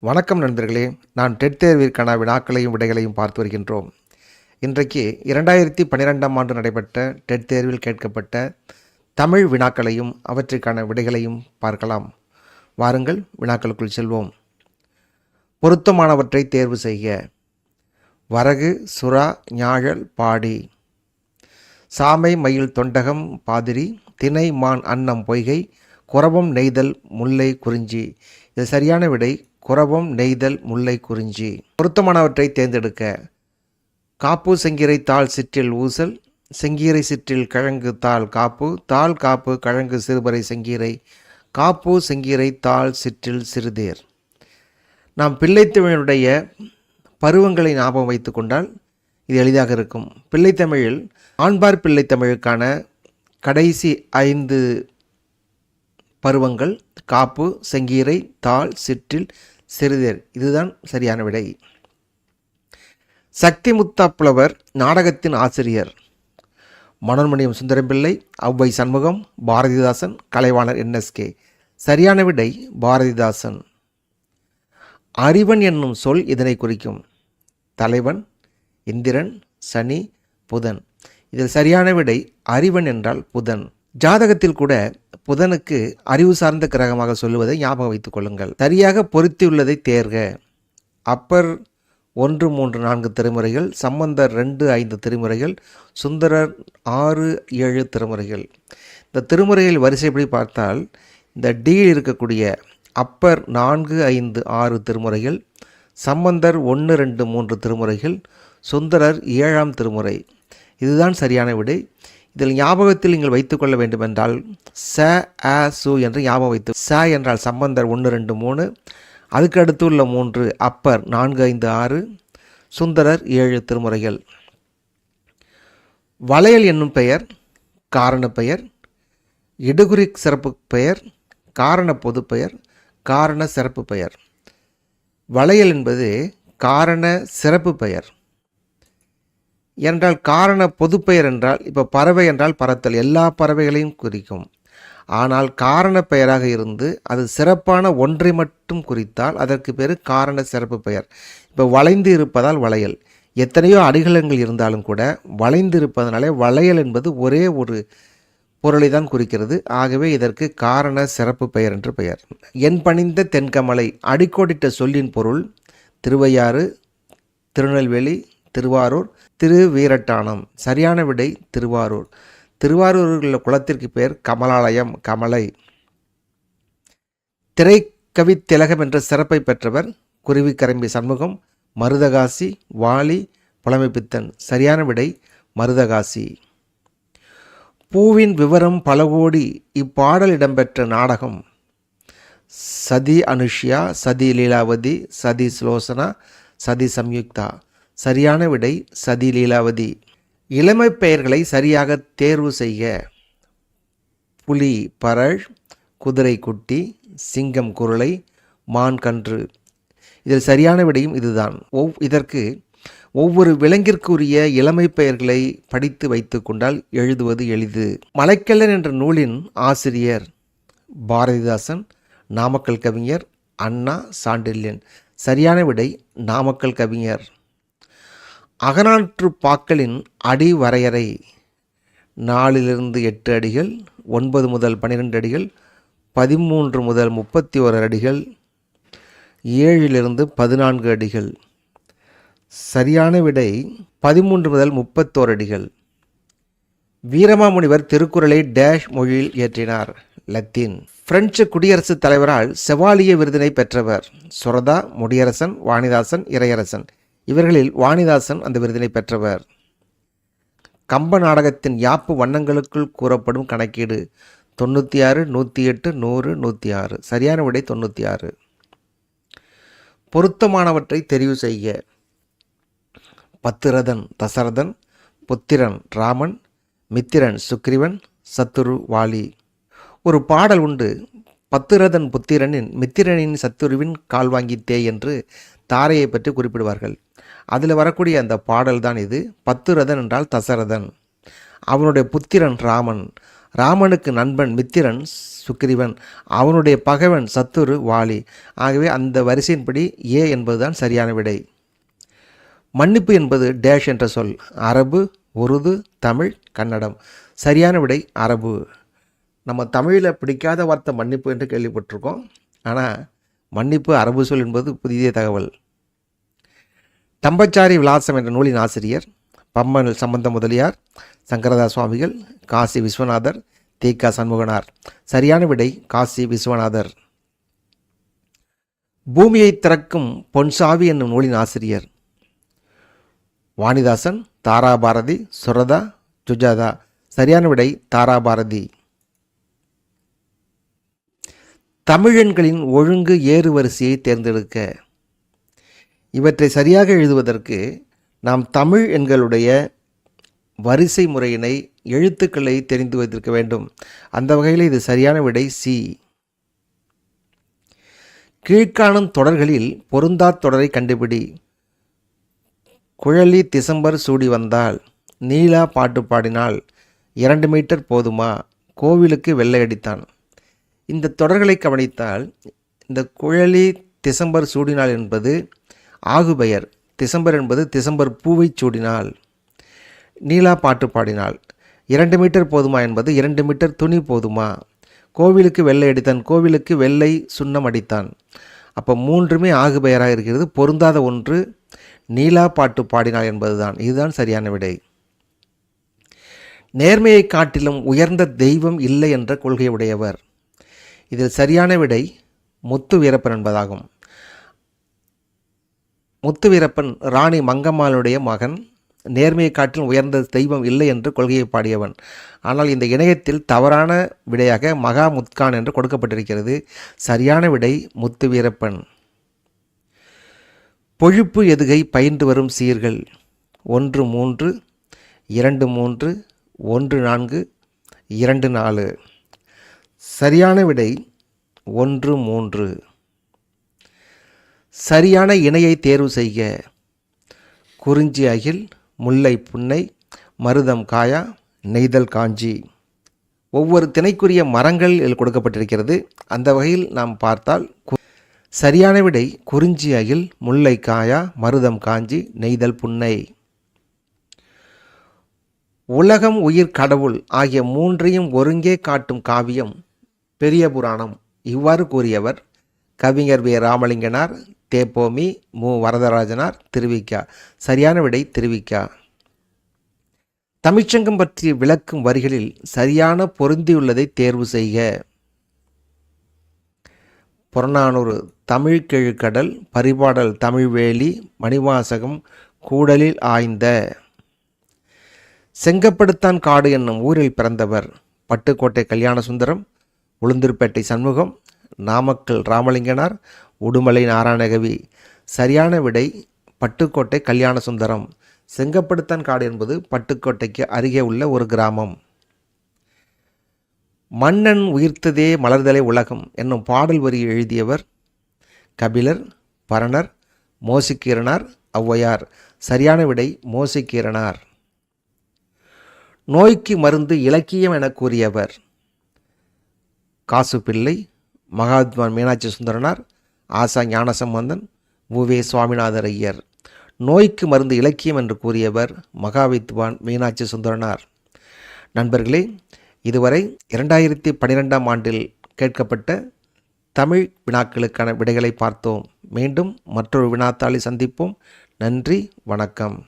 வணக்கம் நண்பர்களே. நான் டெட் தேர்விற்கான வினாக்களையும் விடைகளையும் பார்த்து வருகின்றோம். இன்றைக்கு 2012ஆம் ஆண்டு நடைபெற்ற டெட் தேர்வில் கேட்கப்பட்ட தமிழ் வினாக்களையும் அவற்றிற்கான விடைகளையும் பார்க்கலாம். வாருங்கள் வினாக்களுக்குள் செல்வோம். பொருத்தமானவற்றை தேர்வு செய்க. வரகு, சுறா, ஞாழல், பாடி. சாமை, மயில், தொண்டகம், பாதிரி. தினை, மான், அன்னம், பொய்கை. குரவம், நெய்தல், முல்லை, குறிஞ்சி. இது சரியான விடை குரவம், நெய்தல், முல்லை, குறிஞ்சி. பொருத்தமானவற்றை தேர்ந்தெடுக்க. காப்பு, செங்கீரை, தாள், சிற்றில், ஊசல். செங்கீரை, சிற்றில், கிழங்கு, தாள், காப்பு. தாள், காப்பு, கிழங்கு, சிறுபறை, செங்கீரை. காப்பு, செங்கீரை, தாள், சிற்றில், சிறுதேர். நாம் பிள்ளைத்தமிழுடைய பருவங்களை ஞாபகம் வைத்து கொண்டால் இது எளிதாக இருக்கும். பிள்ளைத்தமிழில் ஆண்பார் பிள்ளைத்தமிழுக்கான கடைசி 5 பருவங்கள் காப்பு, செங்கீரை, தாள், சிற்றில், சிறுதேர். இதுதான் சரியான விடை. சக்தி முத்தாப்புலவர் நாடகத்தின் ஆசிரியர். மனோன்மணியம் சுந்தரம்பிள்ளை, ஔவை சண்முகம், பாரதிதாசன், கலைவாணர் NSK. சரியான விடை பாரதிதாசன். அறிவன் என்னும் சொல் இதனை குறிக்கும். தலைவன், இந்திரன், சனி, புதன். இதில் சரியான விடை அறிவன் என்றால் புதன். ஜாதகத்தில் கூட புதனுக்கு அறிவு சார்ந்த கிரகமாக சொல்லுவதை ஞாபகம் வைத்துக் கொள்ளுங்கள். சரியாக பொருத்தியுள்ளதை தேர்க. அப்பர் 1, 3, 4 திருமுறைகள், சம்பந்தர் 2, 5 திருமுறைகள், சுந்தரர் 6, 7 திருமுறைகள். இந்த திருமுறைகள் வரிசைப்படி பார்த்தால் இந்த டியில் இருக்கக்கூடிய அப்பர் 4, 5, 6 திருமுறைகள், சம்பந்தர் 1, 2, 3 திருமுறைகள், சுந்தரர் 7ஆம் திருமுறை. இதுதான் சரியான விடை. இதில் ஞாபகத்தில் நீங்கள் வைத்துக்கொள்ள வேண்டுமென்றால் ச, அ, சு என்று ஞாபகம் வைத்து. ச என்றால் சம்பந்தர் 1, 2, 3, அதுக்கு அடுத்து உள்ள 3 அப்பர் 4, 5, 6, சுந்தரர் 7 திருமுறைகள். வளையல் என்னும் பெயர் காரண பெயர், இடுகுறி சிறப்பு பெயர், காரண பொது பெயர், காரண சிறப்பு பெயர். வளையல் என்பது காரண சிறப்பு பெயர் என்றால் காரண பொது பெயர் என்றால் இப்போ பறவை என்றால் பறத்தல், எல்லா பறவைகளையும் குறிக்கும். ஆனால் காரண பெயராக இருந்து அது சிறப்பான ஒன்றை மட்டும் குறித்தால் அதற்கு பேர் காரண சிறப்பு பெயர். இப்போ வளைந்து இருப்பதால் வளையல். எத்தனையோ அடிகளங்கள் இருந்தாலும் கூட வளைந்து இருப்பதனாலே வளையல் என்பது ஒரே ஒரு பொருளை தான் குறிக்கிறது. ஆகவே இதற்கு காரண சிறப்பு பெயர் என்று பெயர். என் பணிந்த தென்கமலை அடிக்கோடிட்ட சொல்லின் பொருள் திருவையாறு, திருநெல்வேலி, திருவாரூர், திருவீரட்டானம். சரியான விடை திருவாரூர். திருவாரூரில் உள்ள குளத்திற்கு பெயர் கமலாலயம், கமலை. திரைக்கவி திலகம் என்ற சிறப்பை பெற்றவர் குருவிக்கரம்பி சண்முகம், மருதகாசி, வாலி, புலமைப்பித்தன். சரியான விடை மருதகாசி. பூவின் விவரம் பல கோடி இப்பாடல் இடம்பெற்ற நாடகம். சதி அனுஷ்யா, சதி லீலாவதி, சதி சுலோசனா, சதி சம்யுக்தா. சரியான விடை சதி லீலாவதி. இளமை பெயர்களை சரியாக தேர்வு செய்க. புலி பரள், குதிரை குட்டி, சிங்கம் குருளை, மான் கன்று. இதில் சரியான விடையும் இதுதான். இதற்கு ஒவ்வொரு விலங்கிற்குரிய இளமை பெயர்களை படித்து வைத்து கொண்டால் எழுதுவது எளிது. மலைக்கல்லன் என்ற நூலின் ஆசிரியர் பாரதிதாசன், நாமக்கல் கவிஞர் அண்ணா சாண்டில்யன். சரியான விடை நாமக்கல் கவிஞர். அகநானூற்று பாக்களின் அடி வரையறை. 4 to 8 அடிகள், 9 முதல் 12 அடிகள், 13 முதல் 31 அடிகள், 7 to 14 அடிகள். சரியான விடை 13 முதல் 31 அடிகள். வீரமாமுனிவர் திருக்குறளை டேஷ் மொழியில் இயற்றினார். லத்தீன். பிரெஞ்சு குடியரசுத் தலைவரால் செவாலிய விருதினை பெற்றவர். சுரதா, முடியரசன், வாணிதாசன், இறையரசன். இவர்களில் வாணிதாசன் அந்த விருதினை பெற்றவர். கம்ப நாடகத்தின் யாப்பு வண்ணங்களுக்குள் கூறப்படும் கணக்கீடு 96, 108, 100, 106. சரியான விடை 96. பொருத்தமானவற்றை தெரிவு செய்க. பத்திரதன் தசரதன், புத்திரன் ராமன், மித்திரன் சுக்ரீவன், சத்துரு வாலி. ஒரு பாடல் உண்டு. பத்திரதன் புத்திரனின், மித்திரனின் சத்துருவின் கால் வாங்கித்தே என்று தாரையை பற்றி குறிப்பிடுவார்கள். அதில் வரக்கூடிய அந்த பாடல் தான் இது. பத்திரதன் என்றால் தசரதன், அவனுடைய புத்திரன் ராமன். ராமனுக்கு நண்பன் மித்திரன் சுக்கிரீவன், அவனுடைய பகைவன் சத்துரு வாலி. ஆகவே அந்த வரிசையின்படி ஏ என்பதுதான் சரியான விடை. மன்னிப்பு என்பது டேஷ் என்ற சொல். அரபு, உருது, தமிழ், கன்னடம். சரியான விடை அரபு. நம்ம தமிழில் பிடிக்காத வார்த்தை மன்னிப்பு என்று கேள்விப்பட்டிருக்கோம். ஆனால் மன்னிப்பு அரபு சொல் என்பது புதிய தகவல். தம்பச்சாரி விலாசம் என்ற நூலின் ஆசிரியர் பம்மன் சம்பந்த முதலியார், சங்கரதாஸ் சுவாமிகள், காசி விஸ்வநாதர், தேக்கா சண்முகனார். சரியான விடை காசி விஸ்வநாதர். பூமியை திறக்கும் பொன்சாவி என்னும் நூலின் ஆசிரியர் வாணிதாசன், தாராபாரதி, சுரதா, சுஜாதா. சரியான விடை தாராபாரதி. தமிழெண்களின் ஒழுங்கு ஏறு வரிசையை தேர்ந்தெடுக்க. இவற்றை சரியாக எழுதுவதற்கு நாம் தமிழ் எண்களுடைய வரிசை முறையினை எழுத்துக்களை தெரிந்து வைத்திருக்க வேண்டும். அந்த வகையில் இது சரியான விடை சி. கீழ்காணும் தொடர்களில் பொருந்தா தொடரை கண்டுபிடி. குழலி டிசம்பர் சூடி வந்தால், நீலா பாட்டு பாடினால், 2 மீட்டர் போதுமா, கோவிலுக்கு வெள்ளை அடித்தான். இந்த தொடர்களை கவனித்தால் இந்த குழலி டிசம்பர் சூடினாள் என்பது ஆகுபெயர். டிசம்பர் என்பது டிசம்பர் பூவை சூடினாள். நீலா பாட்டு பாடினாள். 2 மீட்டர் போதுமா என்பது 2 மீட்டர் துணி போதுமா. கோவிலுக்கு வெள்ளை அடித்தான், கோவிலுக்கு வெள்ளை சுண்ணம் அடித்தான். அப்போ மூன்றுமே ஆகுபெயராக இருக்கிறது. பொருந்தாத ஒன்று நீலா பாட்டு பாடினாள் என்பதுதான். இதுதான் சரியான விடை. நேர்மையை காட்டிலும் உயர்ந்த தெய்வம் இல்லை என்ற கொள்கை உடையவர். இதில் சரியான விடை முத்து வீரப்பன் என்பதாகும். முத்து வீரப்பன் ராணி மங்கம்மாளுடைய மகன். நேர்மையை காட்டிலும் உயர்ந்த தெய்வம் இல்லை என்று கொள்கையை பாடியவன். ஆனால் இந்த இணையத்தில் தவறான விடையாக மகா முத்கான் என்று கொடுக்கப்பட்டிருக்கிறது. சரியான விடை முத்து வீரப்பன். பொழிப்பு எதுகை பயின்று வரும் சீர்கள் 1 3, 2 3, 1 4, 2 4. சரியான விடை 1 3. சரியான இணையை தேர்வு செய்க. குறிஞ்சி அகில், முல்லை புன்னை, மருதம் காயா, நெய்தல் காஞ்சி. ஒவ்வொரு திணைக்குரிய மரங்கள் கொடுக்கப்பட்டிருக்கிறது. அந்த வகையில் நாம் பார்த்தால் சரியான விடை குறிஞ்சி அகில், முல்லை காயா, மருதம் காஞ்சி, நெய்தல் புன்னை. உலகம், உயிர், கடவுள் ஆகிய மூன்றையும் ஒருங்கே காட்டும் காவியம் பெரிய புராணம். இவ்வாறு கூறியவர் கவிஞர் வே. ராமலிங்கனார், தேப்போமி, மு. வரதராஜனார், திருவிக்கா. சரியான விடை திருவிக்கா. தமிழ்ச்சங்கம் பற்றி விளக்கும் வரிகளில் சரியான பொருந்தியுள்ளதை தேர்வு செய்க. புறநானூறு தமிழ்கெழுக்கடல், பரிபாடல் தமிழ்வேலி, மணிவாசகம் கூடலில் ஆய்ந்த. செங்கப்படுத்தான் காடு என்னும் ஊரில் பிறந்தவர் பட்டுக்கோட்டை கல்யாண சுந்தரம், உளுந்தூர்பேட்டை சண்முகம், நாமக்கல் ராமலிங்கனார், உடுமலை நாராயணகவி. சரியான விடை பட்டுக்கோட்டை கல்யாண சுந்தரம். செங்கப்படுத்தான் காடு என்பது பட்டுக்கோட்டைக்கு அருகே உள்ள ஒரு கிராமம். மன்னன் உயிர்த்ததே மலர்தலை உலகம் என்னும் பாடல் வரி எழுதியவர் கபிலர், பரணர், மோசிக்கீரனார், ஔவையார். சரியான விடை மோசிக்கீரனார். நோய்க்கு மருந்து இலக்கியம் என கூறியவர் காசுப்பிள்ளை, மகாத்மா மீனாட்சி சுந்தரனார், ஆசா ஞானசம்பந்தன், உவே சுவாமிநாதர் ஐயர். நோய்க்கு மருந்து இலக்கியம் என்று கூறியவர் மகாவித்வான் மீனாட்சி சுந்தரனார். நண்பர்களே, இதுவரை 2012ஆம் ஆண்டில் கேட்கப்பட்ட தமிழ் வினாக்களுக்கான விடைகளை பார்த்தோம். மீண்டும் மற்றொரு வினாத்தாளை சந்திப்போம். நன்றி, வணக்கம்.